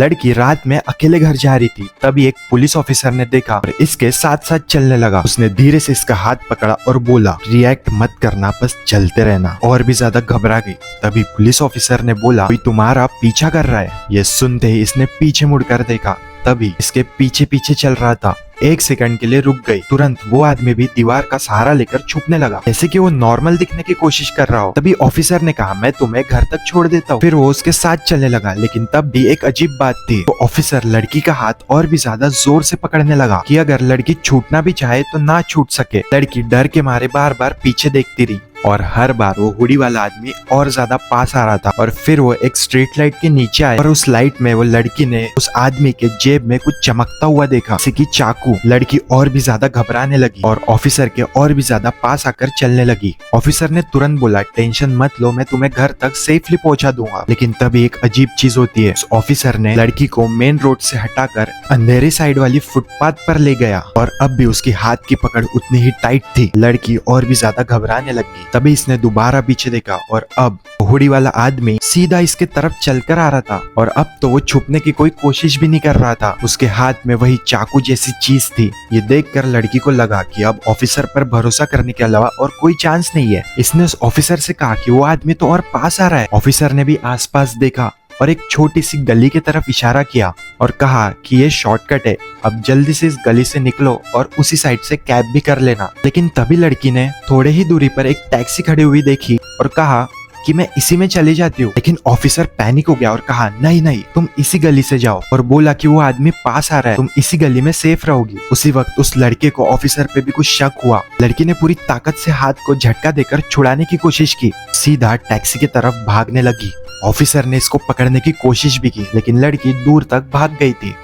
लड़की रात में अकेले घर जा रही थी, तभी एक पुलिस ऑफिसर ने देखा और इसके साथ साथ चलने लगा। उसने धीरे से इसका हाथ पकड़ा और बोला, रिएक्ट मत करना, बस चलते रहना। और भी ज्यादा घबरा गई। तभी पुलिस ऑफिसर ने बोला, कोई तुम्हारा पीछा कर रहा है। ये सुनते ही इसने पीछे मुड़कर देखा, तभी इसके पीछे पीछे चल रहा था। एक सेकंड के लिए रुक गई। तुरंत वो आदमी भी दीवार का सहारा लेकर छुपने लगा, जैसे कि वो नॉर्मल दिखने की कोशिश कर रहा हो। तभी ऑफिसर ने कहा, मैं तुम्हें घर तक छोड़ देता हूँ। फिर वो उसके साथ चलने लगा, लेकिन तब भी एक अजीब बात थी। वो ऑफिसर लड़की का हाथ और भी ज्यादा जोर से पकड़ने लगा कि अगर लड़की छूटना भी चाहे तो ना छूट सके। लड़की डर के मारे बार बार पीछे देखती रही और हर बार वो हुडी वाला आदमी और ज्यादा पास आ रहा था। और फिर वो एक स्ट्रीट लाइट के नीचे आए और उस लाइट में वो लड़की ने उस आदमी के जेब में कुछ चमकता हुआ देखा, जैसे कि चाकू। लड़की और भी ज्यादा घबराने लगी और ऑफिसर के और भी ज्यादा पास आकर चलने लगी। ऑफिसर ने तुरंत बोला, टेंशन मत लो, मैं तुम्हें घर तक सेफली पहुंचा दूंगा। लेकिन तभी एक अजीब चीज होती है। उस ऑफिसर ने लड़की को मेन रोड से हटाकर अंधेरी साइड वाली फुटपाथ पर ले गया और अब भी उसकी हाथ की पकड़ उतनी ही टाइट थी। लड़की और भी ज्यादा घबराने लगी। तभी इसने दोबारा पीछे देखा और अब हुडी वाला आदमी सीधा इसके तरफ चलकर आ रहा था और अब तो वो छुपने की कोई कोशिश भी नहीं कर रहा था। उसके हाथ में वही चाकू जैसी चीज थी। ये देखकर लड़की को लगा कि अब ऑफिसर पर भरोसा करने के अलावा और कोई चांस नहीं है। इसने उस ऑफिसर से कहा कि वो आदमी तो और पास आ रहा है। ऑफिसर ने भी आसपास देखा और एक छोटी सी गली की तरफ इशारा किया और कहा कि ये शॉर्टकट है, अब जल्दी से इस गली से निकलो और उसी साइड से कैब भी कर लेना। लेकिन तभी लड़की ने थोड़े ही दूरी पर एक टैक्सी खड़ी हुई देखी और कहा कि मैं इसी में चली जाती हूँ। लेकिन ऑफिसर पैनिक हो गया और कहा, नहीं नहीं, तुम इसी गली से जाओ। और बोला कि वो आदमी पास आ रहा है, तुम इसी गली में सेफ रहोगी। उसी वक्त उस लड़के को ऑफिसर पे भी कुछ शक हुआ। लड़की ने पूरी ताकत से हाथ को झटका देकर छुड़ाने की कोशिश की, सीधा टैक्सी की तरफ भागने लगी। ऑफिसर ने इसको पकड़ने की कोशिश भी की, लेकिन लड़की दूर तक भाग गई थी।